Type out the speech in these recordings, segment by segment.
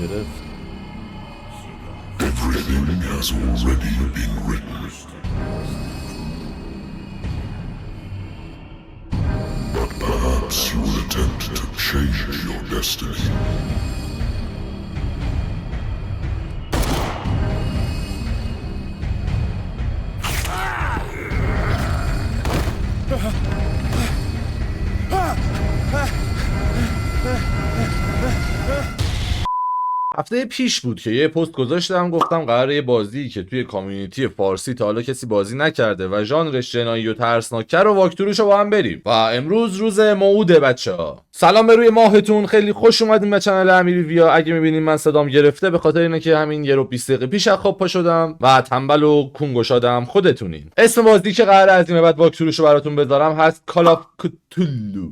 گرفت. Everything has already been written. But perhaps you will attempt to change your destiny. هفته پیش بود که یه پست گذاشتم گفتم قراره یه بازی که توی کامیونیتی فارسی تا حالا کسی بازی نکرده و ژانرش جنایی و ترسناک رو واکتورشو با هم بریم و امروز روز موعوده بچه‌ها. سلام به روی ماهتون، خیلی خوش اومدین به کانال امیریویا. اگه میبینین من صدام گرفته به خاطر اینه که همین یه رو 20 دقیقه پیش از خواب پا شدم و تنبل و کونگشادم، خودتونین. اسم بازی که قراره از این بعد واکتورشو براتون بذارم هست کال آف کتولو.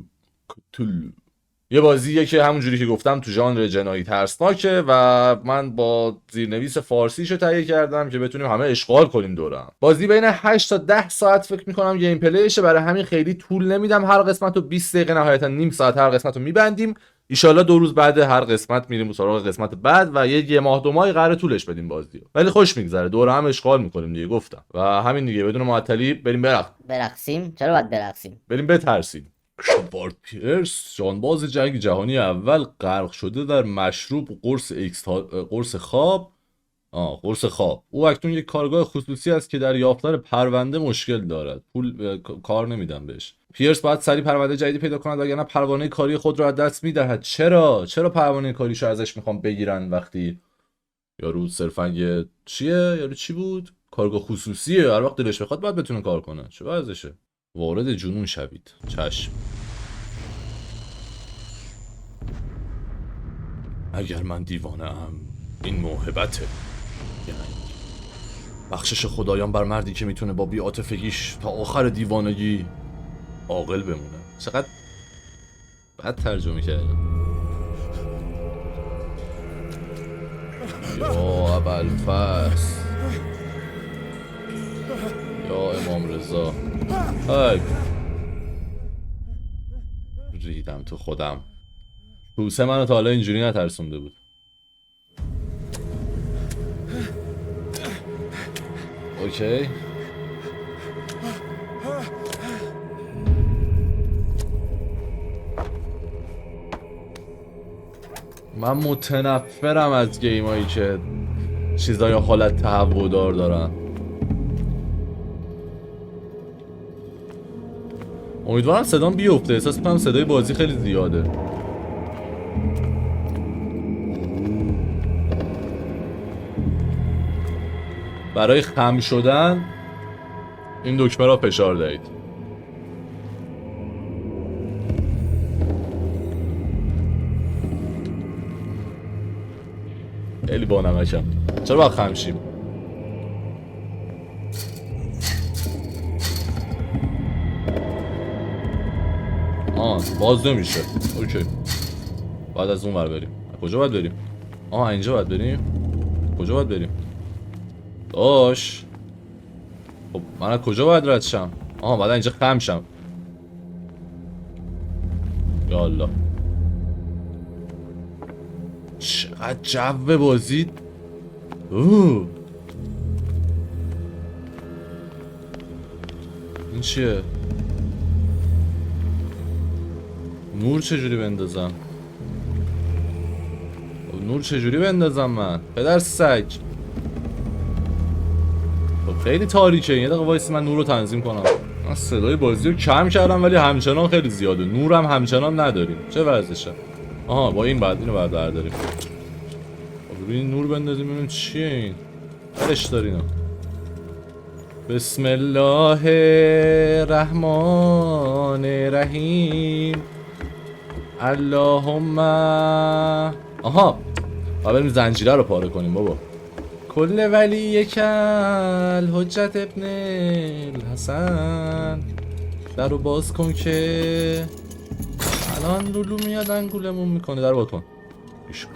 یه بازیه که همونجوری که گفتم تو ژانر جنایی ترسناکه و من با زیرنویس فارسیشو تهیه کردم که بتونیم همه اشغال کنیم دورم. بازی بین 8 تا 10 ساعت فکر می‌کنم گیم پلیشه، برای همین خیلی طول نمیدم. هر قسمت رو 20 دقیقه نهایتا نیم ساعت هر قسمت رو میبندیم. ان 2 روز بعد هر قسمت میریم سراغ قسمت بعد و یه ماه دو ماهی قراره طولش بدیم بازیو. ولی خوش میگذره، دور هم اشغال می‌کنیم دیگه گفتم. و همین دیگه، بدون معطلی بریم برقصیم. چرا باید برقصیم؟ بریم بترسیم. شوارد پیرس جانباز جنگ جهانی اول غرق شده در مشروب قرص خواب. او اکنون یک کارگاه خصوصی است که در یافتن پرونده مشکل دارد. پول کار نمیدن بهش. پیرس باید سریع پرونده جدیدی پیدا کند وگرنه پروانه کاری خود را از دست میدهد. چرا پروانه کاریشو ازش میخوام بگیرن وقتی یارو صرفا یه یارو چی بود؟ کارگاه خصوصیه، هر وقت دلش بخواد باید بتونه کار کنه. چه وضعشه؟ وارد جنون شوید. چشم. اگر من دیوانه ام این موهبته، یعنی بخشش خدایان بر مردی که میتونه با بی‌عاطفگیش تا آخر دیوانگی عاقل بمونه. چقدر بد ترجمه کردم. یا ابوالفضل، یا امام رضا. های ریدم تو خودم. روسه منو تا حالا اینجوری نترسونده بود. اوکی. من متنفرم از گیمایی که چیزای حالت تهوع‌دار دارن. امیدوارم صدام بیفته، احساس میکنم صدای بازی خیلی زیاده. برای خم شدن این دکمه را فشار دهید. خیلی با نمکم. چرا باید خم شیم؟ باز نمیشه. اوکی. بعد از اون ور بریم. کجا باید بریم؟ اینجا باید بریم. کجا باید بریم؟ داش. خب من از کجا باید رد شم؟ بعد اینجا خم شم. یالا. چقدر جو بازی. این چیه؟ نور چجوری بندازم؟ نور چجوری بندازم من؟ پدر سگ. خب خیلی تاریکه. یه دقیقه وایسی من نور رو تنظیم کنم. من صدای بازی رو کم کردم ولی همچنان خیلی زیاده. نورم همچنان نداریم. چه وضعشه؟ با این بعد اینو بعد برداریم. خب ببینیم نور بندازیم ببینیم چیه این. برش داریم. بسم الله الرحمن الرحیم. اللهم. و بریم زنجیره رو پاره کنیم بابا. کل ولی کل حجت ابن الحسن. در رو باز کن که الان لولو میاد انگولمون میکنه. در باز کن. بیشو.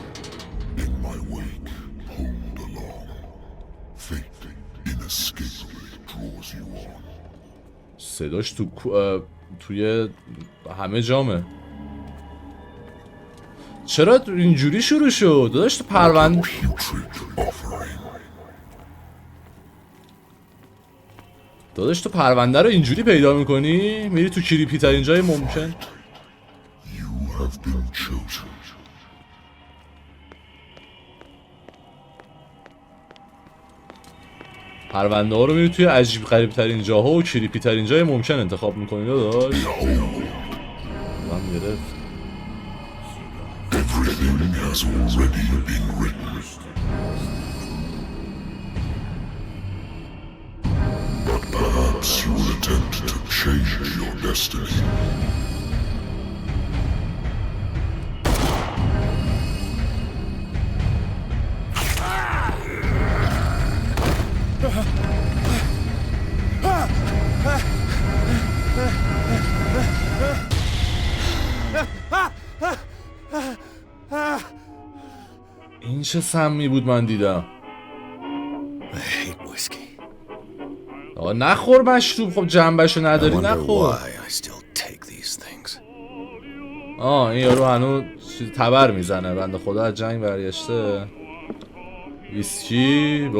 صداش توی همه جامه. چرا اینجوری شروع شد؟ داداش تو پرونده داداش تو پرونده رو اینجوری پیدا میکنی؟ میری تو کریپی ترین جای ممکن؟ پرونده ها رو میری توی عجیب غریب ترین جاها و کریپی ترین جای ممکن انتخاب میکنی داداش. من گرفت. Everything has already been written. But perhaps you will attempt to change your destiny. این چه سمی بود من دیدم. آقا نخور مشروب، خب جنبشو نداری نخور. این یارو هنوز تبر میزنه بنده خدا، از جنگ برگشته. ویسکی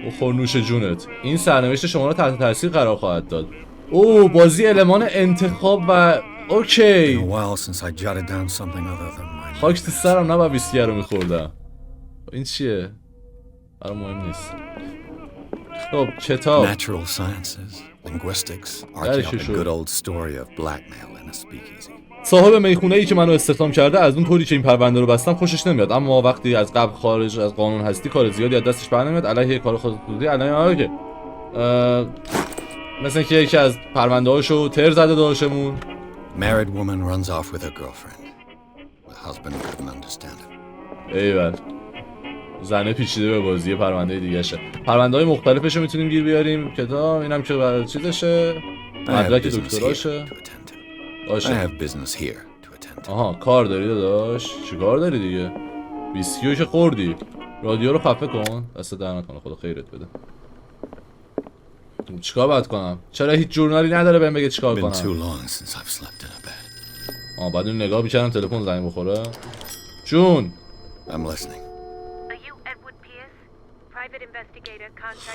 بخور نوش جونت. این سرنوشت شما رو تحت تاثیر قرار خواهد داد. اوه بازی المان انتخاب و اوکی. خاک تو سرم نباید ویسکی رو میخوردم. این چیه؟ برای مهم نیست. خب کتاب Natural sciences, linguistics, archaeology, a good old story of blackmail in a speakeasy. صاحب میخونه‌ای که منو استخدام کرده از اون طوری که این پرونده رو بستم خوشش نمیاد، اما وقتی از قبل خارج از قانون هستی کار زیادی از دستش برنمیاد. علیه کار خودی علیه مثلا که یکی از پرونده هاشو تر زده داشتمون. Married woman runs off with her girlfriend. The husband couldn't understand it. ایول. زنه پیچیده به بازی پرونده دیگه شه. پرونده های مختلفش رو میتونیم گیر بیاریم. کتاب اینم که برای چیزشه. مدرک دکتراشه. باشه. آها کار داری داداش؟ چی کار داری دیگه؟ ویسکیو که خوردی. رادیو رو خفه کن. دست در نکنه خدا خیرت بده. چیکار باید کنم؟ چرا هیچ جورنالی نداره بهم بگه چیکار کنم؟ بعد اون نگاه میکردم تلفن زنگ بخوره. جون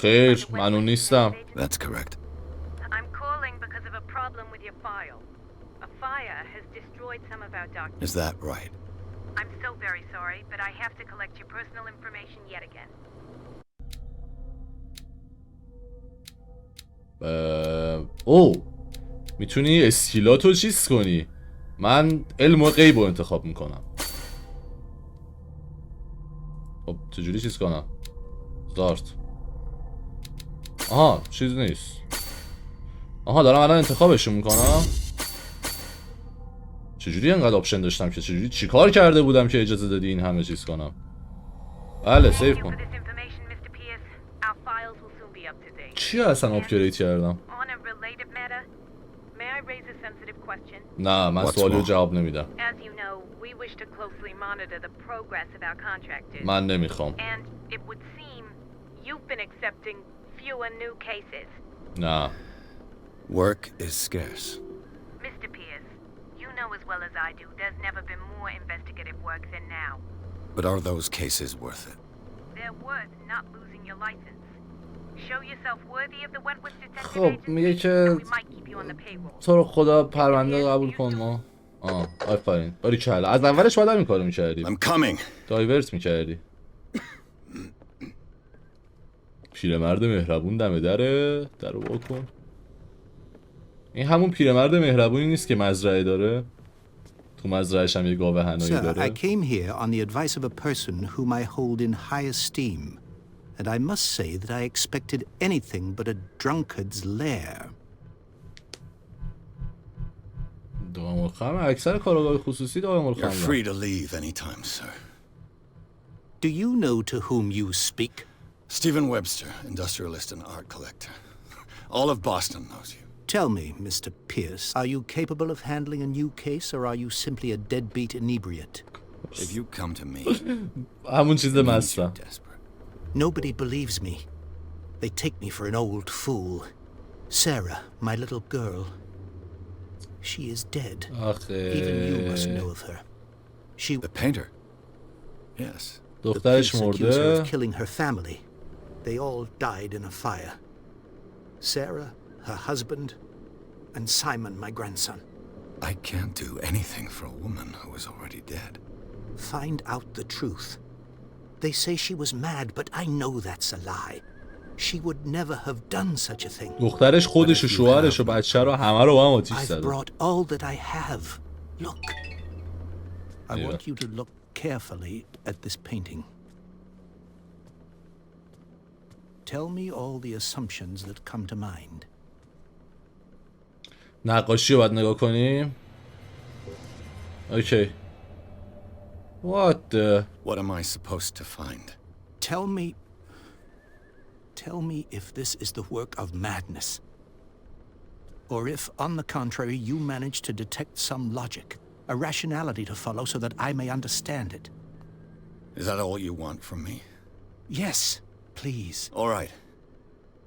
خیر من اون نیستم. Is that right? I'm so very sorry, but I have to collect your personal information yet again. میتونی اسکیلاتو چیز کنی. من علم و غیب رو انتخاب میکنم. خب چجوری چیز کنم؟ زارت. چیز نیست. دارم الان انتخابشو میکنم. چجوری انقدر آپشن داشتم که چجوری چیکار کرده بودم که اجازه دادی این همه چیز کنم؟ بله سیف کن. چی اصلا آپگرید کردم؟ نه من سوالی رو جواب نمیدم. من نمیخوام. نه. Work is scarce. Mr. Pierce, you know as well as I do, there's never been more investigative work than now. But are those cases worth it? They're worth not losing your license. Show yourself worthy of the Wentworth Detective خب میگه که تو رو خدا پرونده قبول کن ما. آفرین باریکلا. از اولش باید این کارو می‌کردی. I'm coming. دایورت می‌کردی. پیرمرد مهربون دم درو واکن. این همون پیرمرد مهربونی نیست که مزرعه داره؟ تو مزرعه‌اش هم یه گاو هنایی داره. I came here on the advice of a person whom I hold in high esteem, and I must say that I expected anything but a drunkard's lair. دائم الخمر اکثر کارگاه خصوصی دائم الخمر. You're free to leave anytime, sir. Do you know to whom you speak? Stephen Webster, industrialist and art collector. All of Boston knows you. Tell me, Mr. Pierce, are you capable of handling a new case, or are you simply a deadbeat inebriate? If you come to me, همون چیز مستم. Nobody believes me. They take me for an old fool. Sarah, my little girl. She is dead. آخه Even you must know of her. She The painter? Yes. the دخترش police accuse her مرده. of killing her family. They all died in a fire. Sarah, her husband, and Simon, my grandson. I can't do anything for a woman who is already dead. Find out the truth. They say she was mad, but I know that's a lie. She would never have done such a thing. دخترش خودش و شوهرش و بچه رو همه رو با هم آتیش I've زده. brought all that I have. Look. I Yeah. want you to look carefully at this painting. Tell me all the assumptions that come to mind. نقاشی رو باید نگاه کنیم. اوکی. What the... What am I supposed to find? Tell me if this is the work of madness. Or if, on the contrary, you manage to detect some logic, a rationality to follow so that I may understand it. Is that all you want from me? Yes, please. All right.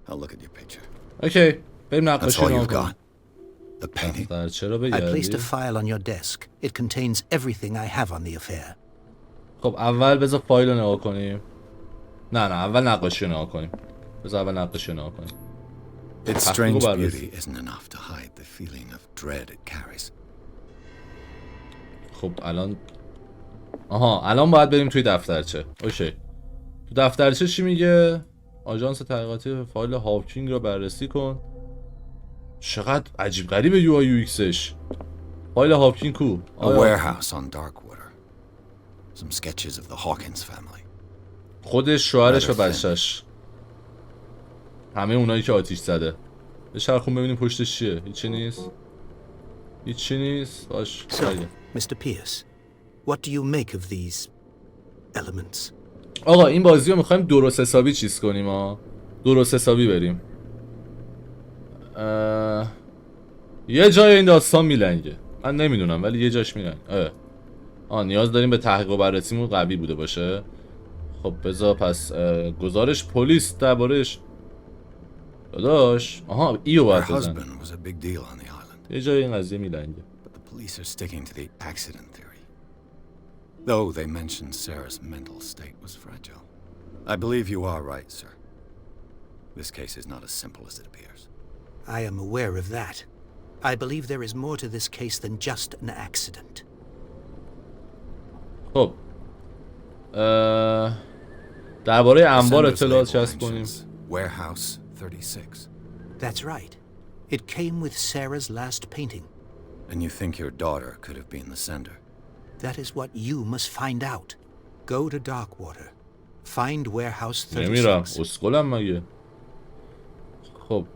I'll look at your picture. اوکی. بریم That's نقاشی all رو you've نگاه got? The painting? کنیم. چرا I placed بگردی؟ a file on your desk. It contains everything I have on the affair. خب اول بذار فایل رو نگاه کنیم. نه اول نقاشی رو نگاه کنیم. بذار اول نقاشی رو نگاه کنیم. Its تحقیق و strange بررسی. beauty isn't enough to hide the feeling of dread it carries. خب الان الان باید بریم توی دفترچه. اوکی. تو دفترچه چی میگه؟ آژانس تحقیقاتی فایل هاوکینگ رو بررسی کن. چقدر عجیب غریبه یو آی یو ایکسش. فایل هاوکینگ کو؟ A warehouse on Darkwater. Some sketches of the Hawkins family. خودش، شوهرش و Rather thin. بچهش. همه اونایی که آتیش زده. به چرخون ببینیم پشتش چیه. هیچی نیست. باش. So, Mr. Pierce, what do you make of these elements? آقا این بازی رو میخوایم درست حسابی چیز کنیم درست حسابی بریم. یه جای این داستان میلنگه. من نمیدونم ولی یه جاش میلنگه. نیاز داریم به تحقیق و بررسیمون قوی بوده باشه. خب بذار پس گزارش پلیس درباره‌اش داداش. ایو Her باید بزن. husband was a big deal on the island, یه جای این قضیه میلنگه. but the police are sticking to the accident theory. Though they mentioned Sarah's mental state was fragile. I believe you are right, sir. This case is not as simple as it appears. I am aware of that. I believe there is more to this case than just an accident. خب درباره انبار The sender's اطلاعات label چسب کنیم. mentions Warehouse 36. That's right. It came with Sarah's last painting. And you think your daughter could have been the sender? That is what you must find out. Go to Darkwater. Find Warehouse نمیرم 36. اسکلم مگه. خب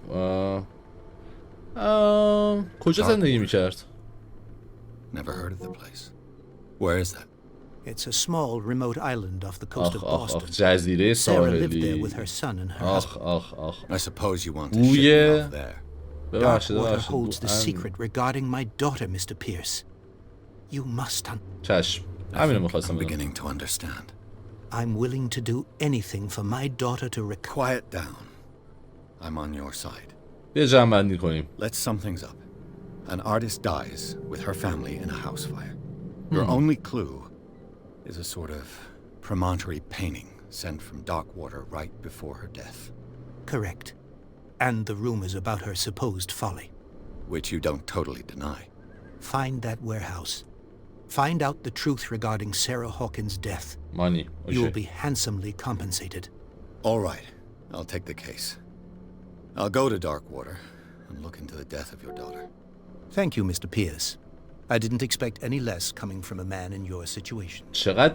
کجا زندگی میکرد؟ Never heard of the place. Where is that? It's a small, remote island off the coast of Boston. جزیره Sarah lived there ساحلی. with her son and her husband. I suppose you want to Ooh, ship me yeah. off there. Darkwater holds the secret regarding my daughter, Mr. Pierce. You must چشم. I همینو think میخواستم I'm بگم. beginning to understand. I'm willing to do anything for my daughter to recover. Quiet down. I'm on your side. یه جمع بندی کنیم. Let's sum things up. An artist dies with her family in a house fire. Your only clue is a sort of promontory painting sent from Darkwater right before her death. Correct. And the rumors about her supposed folly. Which you don't totally deny. Find that warehouse. Find out the truth regarding Sarah Hawkins' death. مانی. You will اوکی. be handsomely compensated. All right. I'll take the case. I'll go to Darkwater and look into the death of your daughter. Thank you, Mr. Pierce. I didn't expect any less coming from a man in your situation. چقدر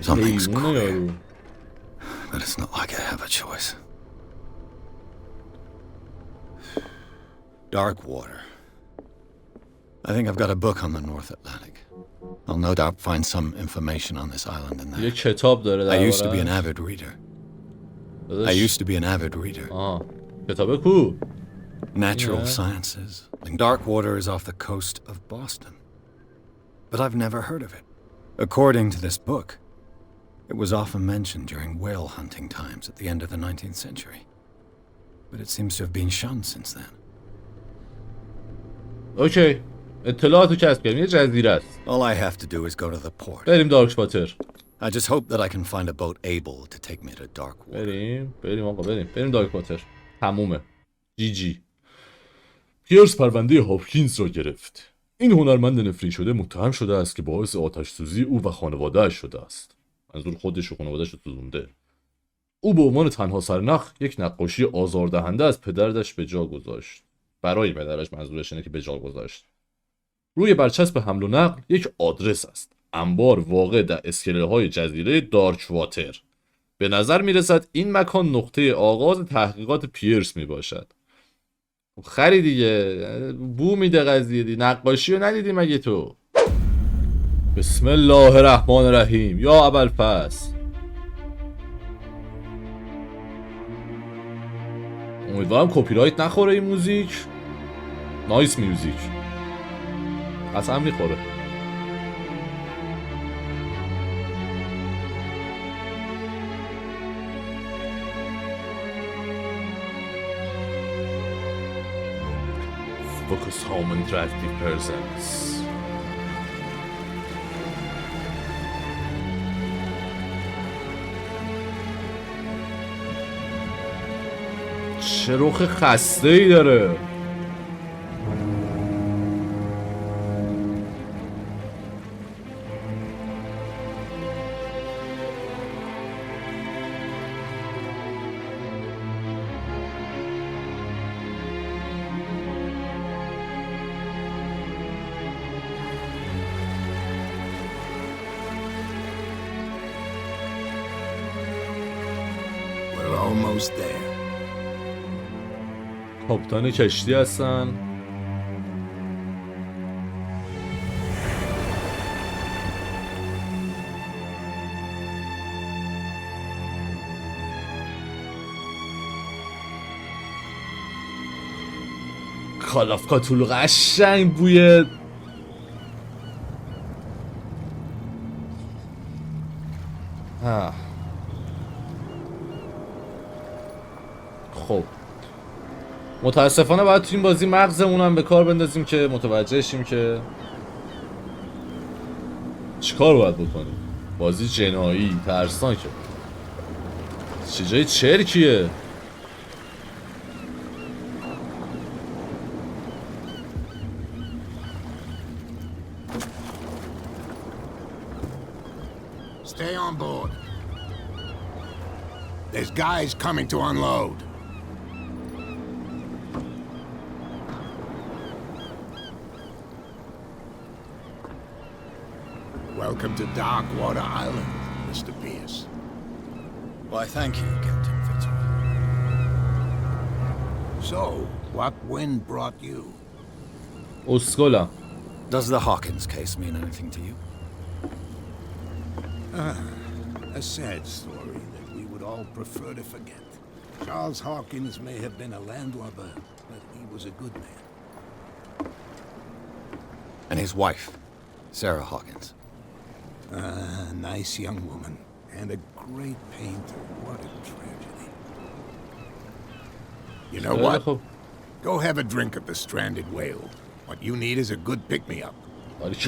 Something's حیوونه queer. یارو. But it's not like I have a choice. Darkwater. I think I've got a book on the North Atlantic. I'll no doubt find some information on this island in یه there. کتاب داره I used to be an درباره‌اش. avid reader. I داداش. used to be an avid reader. کتاب کو؟ Natural Yeah. sciences. And Darkwater is off the coast of Boston. But I've never heard of it. According to this book, it was often mentioned during whale hunting times at the end of the 19th century. But it seems to have been shunned since then. اوکی. اطلاعاتو کسب کردیم. یه جزیره است. All I have to do is go to the port. بریم دارک واتر. I just hope that I can find a boat able to take me to dark water. بریم آقا بریم دارک واتر. تمومه. جی. پیرس پرونده هاپکینز را گرفت. این هنرمند نفرین شده متهم شده است که باعث آتش سوزی او و خانواده‌اش شده است. منظور خودش و خانواده‌اش رو سوزونده. او به عنوان تنها سرنخ یک نقاشی آزاردهنده از پدرش به جا گذاشت. برای پدرش منظورش اینه که به جا گذاشت. روی برچسب حمل و نقل یک آدرس است. انبار واقع در اسکله‌های جزیره دارک واتر. به نظر میرسد این مکان نقطه آغاز تحقیقات پیرس میباشد. خری دیگه، بو میده قضیه دی. نقاشی رو ندیدی مگه تو؟ بسم الله الرحمن الرحیم. یا ابوالفضل. امیدوارم کپی رایت نخوره این موزیک. نایس میوزیک. اصلا میخوره. Focus home interactive presence. چه رخ خسته ای داره. We're almost there. کاپیتان کشتی هستن. کالاف کاتولو قشنگ بوی خب متاسفانه باید تو این بازی مغزمون هم به کار بندازیم که متوجه شیم که چیکار باید بکنیم. بازی جنایی ترسناکه. چه جای چرکیه. Stay on board. There's guys coming to unload. Welcome to Darkwater Island, Mr. Pierce. Why, thank you, Captain Fitzroy. So, what wind brought you? اسکولا. Does the Hawkins case mean anything to you? A sad story that we would all prefer to forget. Charles Hawkins may have been a landlubber, but he was a good man. And his wife, Sarah Hawkins. A nice young woman, and a great painter. What a tragedy. You know what? Go have a drink at the Stranded Whale. What you need is a good pick-me-up.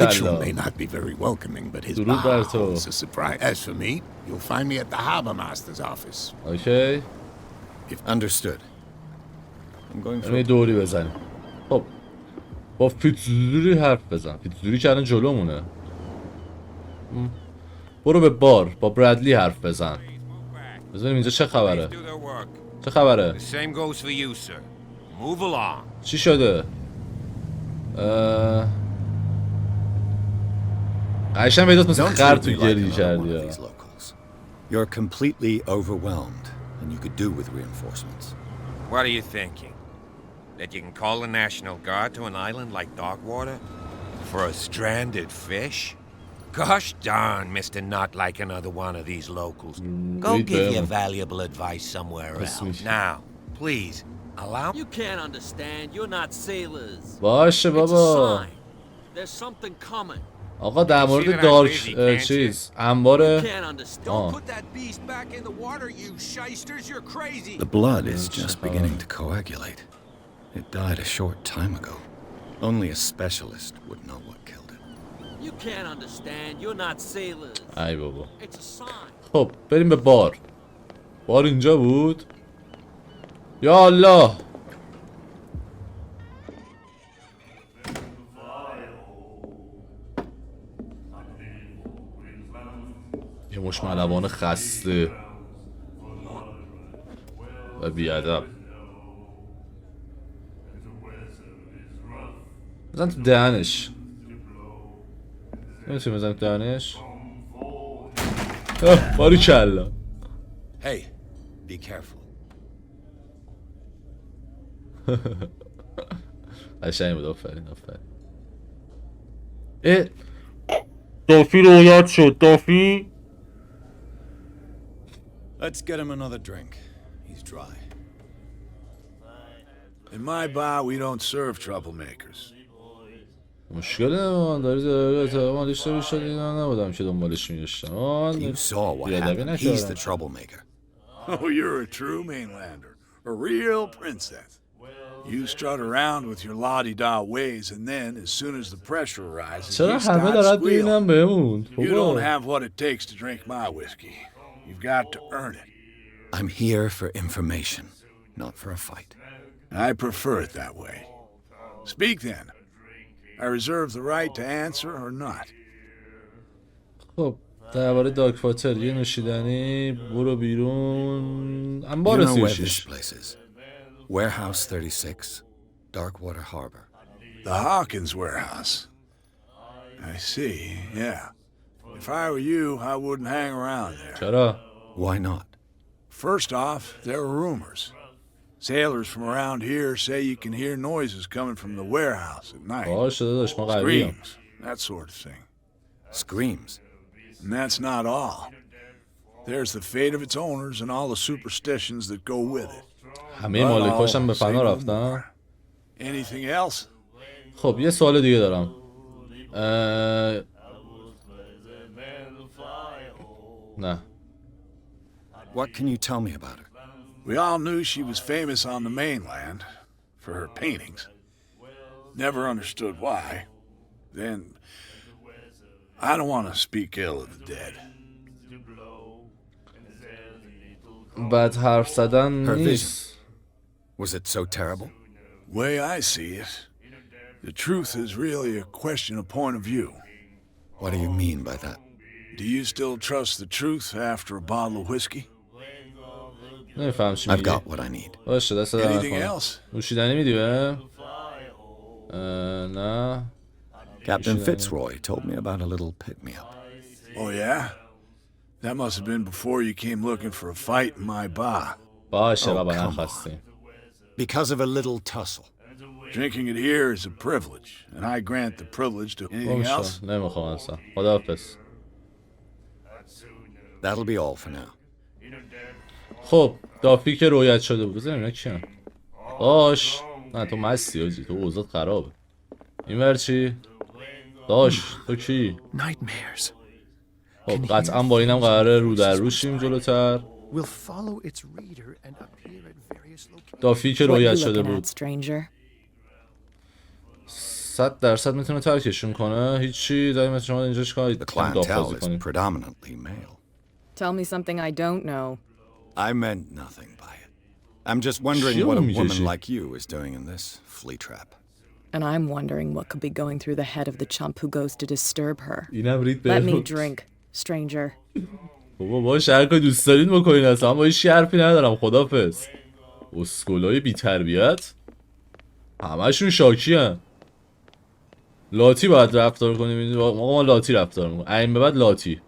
Mitchell may not be very welcoming, but his bar holds a surprise. As for me, you'll find me at the Harbor Master's office. Okay. If understood. I'm going for... دوری بزنیم. خب با فیتزوری حرف بزن. فیتزوری که الان جلومونه. برو به بار با برادلی حرف بزن. بزنیم اینجا چه خبره. چه خبره. چی شده. قشنگ پیداست مثل خر تو گلی کردی. You're completely overwhelmed and you could do with reinforcements. What are you thinking? That you can call the National Guard to an island like Darkwater? For a stranded fish? Gosh darn, Mr. Not like another one of these locals. Go give your valuable advice somewhere else. Now, please, allow... You can't understand, you're not sailors. باشه بابا. There's something coming. آقا در مورد دارک چیز انبار The blood is just beginning to coagulate. It died a short time ago. Only a specialist would know what killed it. You can't understand. You're not sailors. ای بابا. It's a sign. خب بریم به بار. بار اینجا بود. یا الله. یه مش ملوان خسته و بیادب. بزن تو دهنش. نمیتونی بزن تو دهنش. باری کلا. Hey, be careful. قشنگ بود. آفرین. دافی رویت شد. دافی. Let's get him another drink. He's dry. In my bar, we don't serve troublemakers. مشکلی نمان داری ما داشته باشد. اینا نبودم که دنبالش میگشتم. You saw what happened. He's the troublemaker. Oh, you're a true mainlander. A real princess. You strut around with your la-di-da ways, and then, as soon as the pressure arises, چرا you همه start دارد squealing. ببینم بهمون. You don't have what it takes to drink my whiskey. You've got to earn it. I'm here for information, not for a fight. I prefer it that way. Speak then. I reserve the right to answer or not. خب درباره دارک فاتر یه نوشیدنی. برو بیرون. You انبار know where this 36. place is? Warehouse 36, Darkwater Harbor. The Hawkins warehouse. I see, yeah. If I were you, I wouldn't hang around there. چرا؟ Why not? First off, there are rumors. Sailors from around here say you can hear noises coming from the warehouse at night. باشه داداش ما قویم. Screams, that sort of thing. Screams. And that's not all. There's the fate of its owners and all the superstitions that go with it. همه مالکاش هم به فنا رفتن. Anything else? خب یه سوال دیگه دارم. نه. What can you tell me about her? We all knew she was famous on the mainland for her paintings. Never understood why. Then, I don't want to speak ill of the dead. بد حرف زدن Her نیست. Was it so terrible? Way I see it, the truth is really a question of point of view. What do you mean by that? Do you still trust the truth after a bottle of whiskey? نمیفهم چی I've میگی. got what I need. باشه دست در Anything نکنه. else? نوشیدنی میدی به؟ نه. Captain Fitzroy told me about a little pick-me-up. Oh yeah? That must have been before you came looking for a fight in my bar. باشه Oh, بابا come نخواستیم. Because of a little tussle. Drinking it here is a privilege, and I grant the privilege to anything else. نمیخوام اصلا. خداحافظ. That'll be all for now. خب دافی که رویت شده بود. بذاریم اینا کیان؟ باش. نه تو مستی آجی. تو اوضاعت خرابه. این ور چی؟ داش تو کی؟ Nightmares. خب قطعا با اینم قراره رو در رو شیم جلوتر. We'll follow its reader and appear at various locations. دافی که What you رویت شده looking بود. at, stranger? 100% میتونه ترکشون کنه. هیچی. داریم شما اینجا چیکار The داف بازی clientele is کنیم. predominantly male. Tell me something I don't know. I meant nothing by it. I'm just wondering what a woman like you is doing in this flea trap. And I'm wondering what could be going through the head of the chump who goes to disturb her. اینم رید Let me به drink, stranger. بابا باش هر کاری دوست دارید بکنین. اصلا با هیچ حرفی ندارم. خدافظ. اسکولای بی تربیت همشون شاکی هن. لاتی باید رفتار کنیم. ما لاتی رفتار میکنیم. این به بعد لاتی.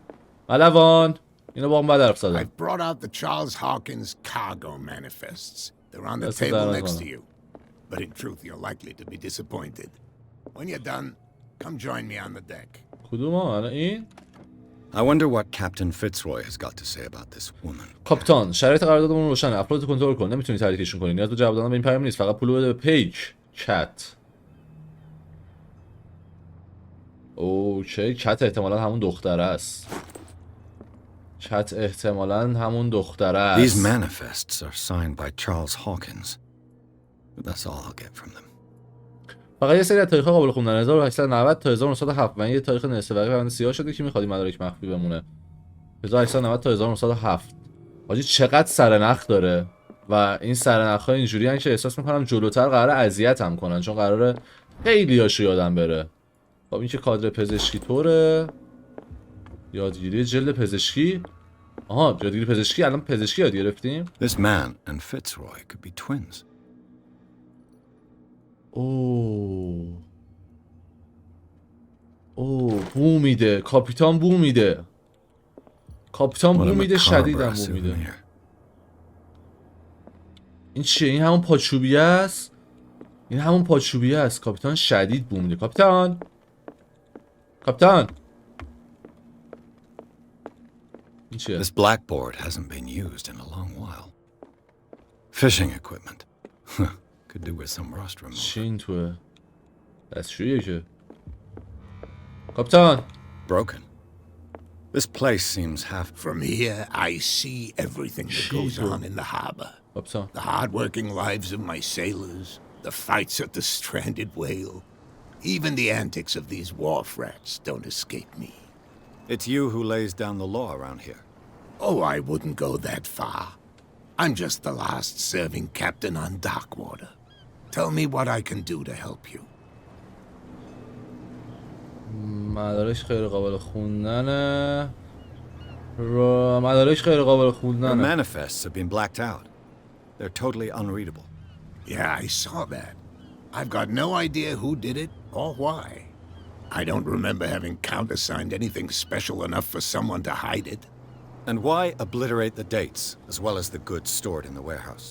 ملوان اینا با هم بعد حرف زدن. I've brought out the Charles Hawkins cargo manifests. They're on the That's what table I was next on. to you. But in truth, you're likely to be disappointed. When you're done, come join me on the deck. کدوم ها این؟ I wonder what Captain Fitzroy has got to say about this woman. کاپیتان شرایط قراردادمون روشنه. افراد کنترل کن. نمیتونی تحریکشون کنی. نیاز به جواب دادن به این پیام نیست. فقط پول بده به پیک. کت. اوکی کت احتمالاً همون دختره است. کت احتمالاً همون دختره These است. manifests are signed by Charles Hawkins. But that's all I'll get from them. فقط یه سری از تاریخ‌ها قابل خوندن. 1890 تا 1907 من یه تاریخ نصف ورقی بند سیاه شده که می‌خواد مدارک مخفی بمونه. 1890 تا 1907. حاجی چقدر سرنخ داره و این سرنخ‌ها اینجوریان که احساس می‌کنم جلوتر قراره اذیتم کنن چون قراره خیلیاشو یادم بره. خب این که کادر پزشکی طوره. یادگیری جلد پزشکی. آها یادگیری پزشکی. الان پزشکی یاد گرفتیم. This man and Fitzroy could be twins. اوه بو میده. کاپیتان بو میده. کاپیتان بو میده. شدیدم بو میده. این چیه؟ این همون پاچوبیه است. این همون پاچوبیه است. کاپیتان شدید بو میده. کاپیتان این چیه؟ This blackboard hasn't been used in a long while. Fishing equipment. Could do with some rust removal. چی این توه؟ دستشویه که کاپیتان. Broken. This place seems half. From here, I see everything that goes on in the harbor. کاپیتان The hard-working lives of my sailors, the fights at the stranded whale, even the antics of these wharf rats don't escape me. It's you who lays down the law around here. Oh, I wouldn't go that far. I'm just the last serving captain on Darkwater. Tell me what I can do to help you. مدارک غیر قابل خوندنه. مدارک غیر قابل The خوندنه. manifests have been blacked out. They're totally unreadable. Yeah, I saw that. I've got no idea who did it or why. I don't remember having countersigned anything special enough for someone to hide it. And why obliterate the dates as well as the goods stored in the warehouse?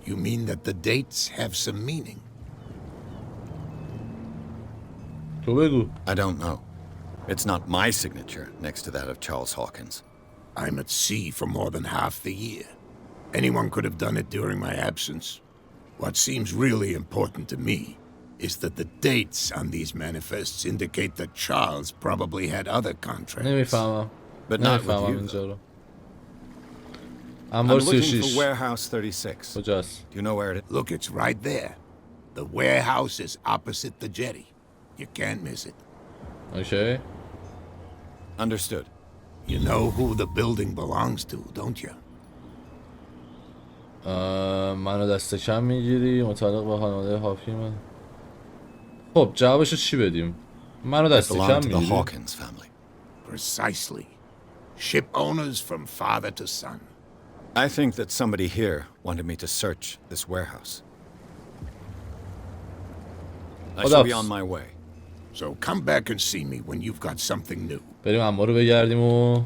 You mean that the dates have some meaning? تو بگو. I don't know. It's not my signature next to that of Charles Hawkins. I'm at sea for more than half the year. Anyone could have done it during my absence. What seems really important to me is that the dates on these manifests indicate that Charles probably had other contracts. نمیفهمم. But not with you. اینجا رو. I'm انبار looking 36. for warehouse 36. کجاست؟ Do you know where it is? Look, it's right there. The warehouse is opposite the jetty. You can't miss it. اوکی. Understood. You know who the building belongs to, don't you? منو دست کم میگیری متعلق به خانواده هاپکین. خب جوابشو چی بدیم؟ منو It دست کم belonged to the میگیری. Hawkins family. Precisely. Ship owners from father to son. I think that somebody here wanted me to search this warehouse. I shall be on my way. So come back and see me when you've got something new. بریم انبار رو بگردیم و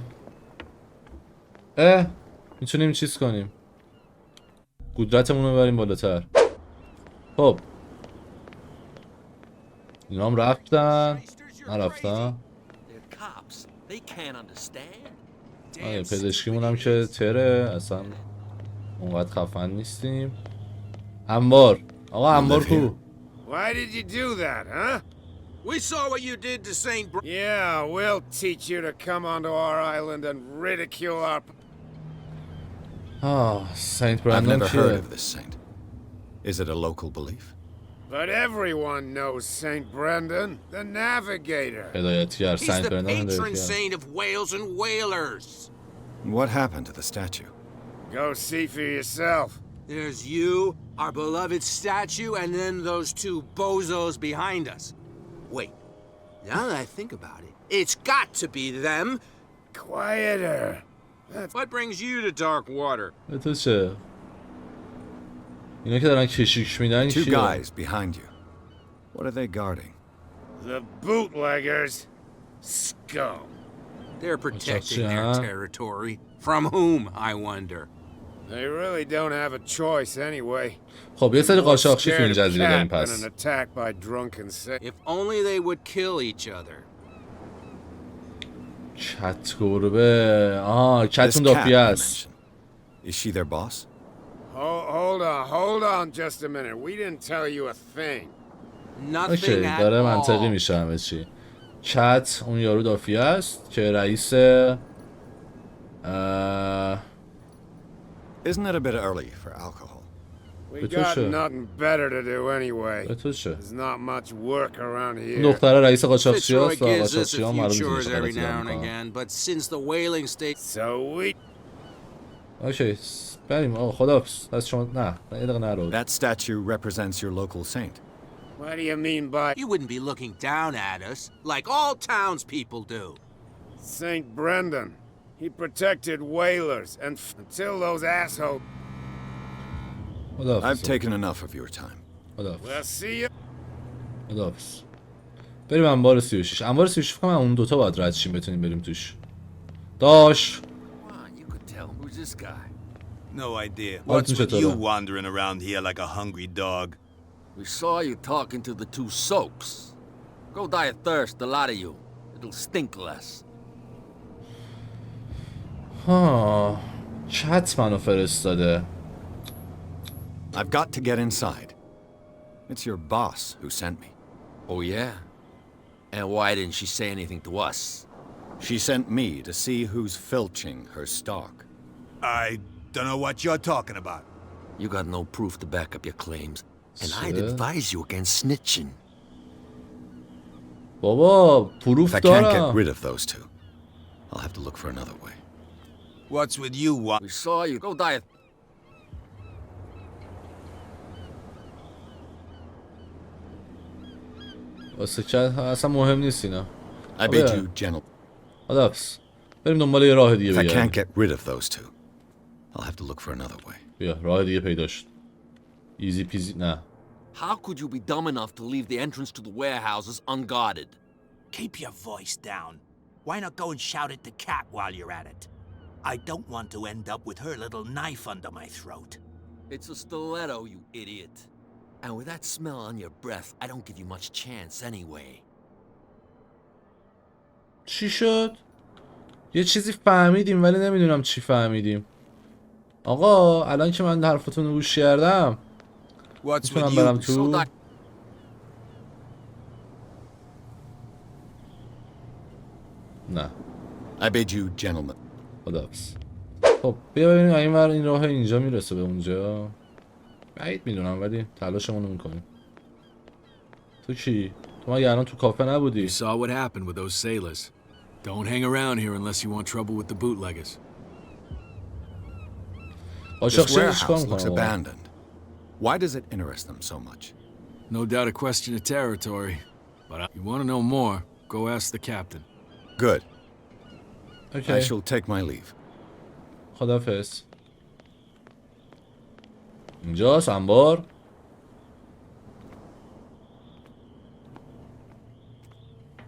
میتونیم چیز کنیم. قدرتمون رو ببریم بالاتر. خب اینا هم رفتن. نرفتن. They're cops. They can't understand. آره پزشکیمون هم که تره اصلا اونقدر خفن نیستیم. انبار. آقا انبار کو؟ Why did you do that, huh? We saw what you did to St. Yeah, we'll teach you to come onto our island and ridicule our... سنت I've برندن never heard کیه؟ of this saint. Is it a local belief? But everyone knows St. Brendan, the navigator. هدایتگر He's سنت the برندن patron هدایتگر. saint of whales and whalers. What happened to the statue? Go see for yourself. There's you, our beloved statue, and then those two bozos behind us. Wait, now that I think about it, it's got to be them. Quieter. What brings you to Darkwater? به تو چه؟ اینا که دارن کشیک میدن Two کیه؟ guys behind you. What are they guarding? The bootleggers. Scum. They're protecting huh? their territory. From whom, I wonder? They really don't have a choice anyway. خب یه سری قاچاقچی تو این Scared of جزیره داریم cat than پس. an attack by drunken sailors. If only they would kill each other. کت گربه. آها This کتون cat دافیه you است. mentioned. Is she their boss? Hold on just a minute. We didn't tell you a thing. Nothing اوکی at داره all. منطقی میشه همه چی. کت اون یارو دافیه است که رئیس Isn't it a bit early for alcohol? We got nothing better to do anyway. به تو چه؟ There's not much work around here. دختره رئیس قاچاقچی Fitzroy هست و gives us قاچاقچی ها a few معلوم chores نیست every now and again, but since the whaling state... So we... اوکی بریم آقا خداحافظ. از شما نه یه دقیقه نرو. That statue represents your local saint. What do you mean by... You wouldn't be looking down at us, like all townspeople do. Saint Brendan. He protected whalers and until those assholes... I've taken enough of your time. We'll see you. خداحافظ. بریم انبار 36. انبار 36 فکر کنم اون دوتا باید رد شیم بتونیم بریم توش. داش. Who's this guy? No idea. What's with you wandering around here like a hungry dog? We saw you talking to the two soaks. Go die of thirst, the lot of you. It'll stink less. ها چت منو فرستاده. I've got to get inside. It's your boss who sent me. Oh yeah? And why didn't she say anything to us? She sent me to see who's filching her stock. I don't know what you're talking about. You got no proof to back up your claims, and I'd advise you against snitching. بابا پروف If I دارم. can't get rid of those two, I'll have to look for another way. What's with you? We saw you. Go die. واسه که اصلا مهم نیست اینا. I bid you gentle. خداحافظ. بریم دنبال یه راه دیگه If I بگردیم. can't get rid of those two, I'll have to look for another way. بیا راه دیگه پیدا شد. ایزی پیزی نه. How could you be dumb enough to leave the entrance to the warehouses unguarded? Keep your voice down. Why not go and shout at the cat while you're at it? I don't want to end up with her little knife under my throat. It's a stiletto, you idiot. And with that smell on your breath, I don't give you much chance anyway. چی شد؟ یه چیزی فهمیدیم ولی نمیدونم چی فهمیدیم. آقا الان که من حرفتون رو گوش کردم میتونم برم تو؟ نه. I bid you gentlemen. خداحافظ. خب بیا ببینیم این راه اینجا میرسه به اونجا. بعید میدونم ولی تلاشمون رو میکنیم. تو کی؟ تو مگه الان تو کافه نبودی؟ You saw what happened with those sailors. Don't hang around here unless you want trouble with the bootleggers. This warehouse looks abandoned. Why does it interest them so much? No doubt a question of territory, but if you want to know more, go ask the captain. Good. Okay. I shall take my leave. خداحافظ. اینجاست انبار.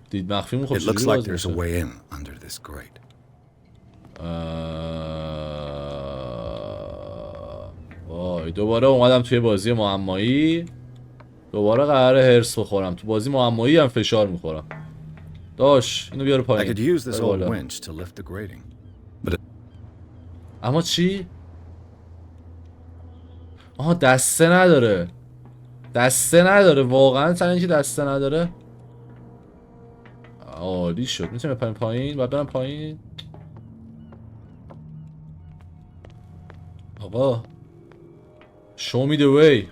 دید مخفیمون خب It looks چجوری like باز there's a میشه؟ way in under this grate. وای دوباره اومدم توی بازی معمایی. دوباره قراره هرس بخورم. تو بازی معمایی هم فشار میخورم. داش اینو بیار I پایین. could use this old winch to lift the grating. But اما چی؟ آها دسته نداره. دسته نداره واقعا سر اینکه دسته نداره. عالی شد. میتونم بپریم پایین؟ باید برم پایین؟ آقا show me the way.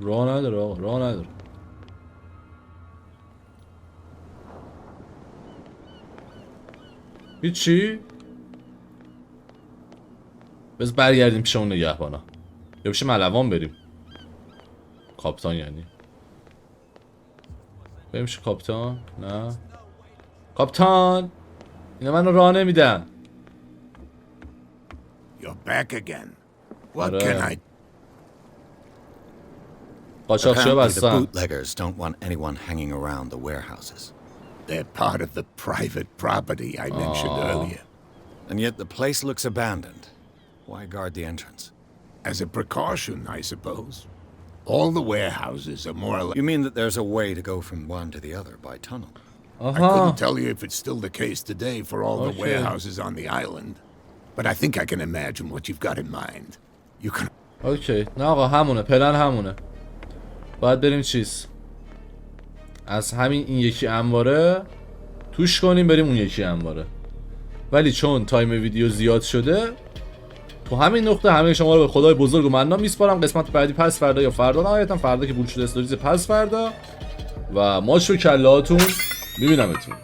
راه نداره آقا راه نداره. هیچی؟ بس برگردیم پیش اون نگهبانا یا پیش ملوان بریم. کاپتان یعنی بریم پیش کاپتان. نه کاپتان اینا منو راه نمیدن. You're back again. What can I... Apparently the bootleggers don't want anyone hanging around the warehouses. They're part of the private property I mentioned earlier. And yet the place looks abandoned. Why guard the entrance? As a precaution, I suppose. All the warehouses are more or less... You mean that there's a way to go from one to the other by tunnel? I couldn't tell you if it's still the case today for all the warehouses on the island. But I think I can imagine what you've got in mind. You can... اوکی نه آقا همونه پلن همونه. باید بریم چیز از همین این یکی انباره توش کنیم بریم اون یکی انباره. ولی چون تایم ویدیو زیاد شده تو همین نقطه همه شما رو به خدای بزرگ و منان میسپارم. قسمت بعدی پس فردا یا فردا، نهایتا فردا که بول شده استوریز پس فردا، و ماچ و کلهاتون میبینمتون.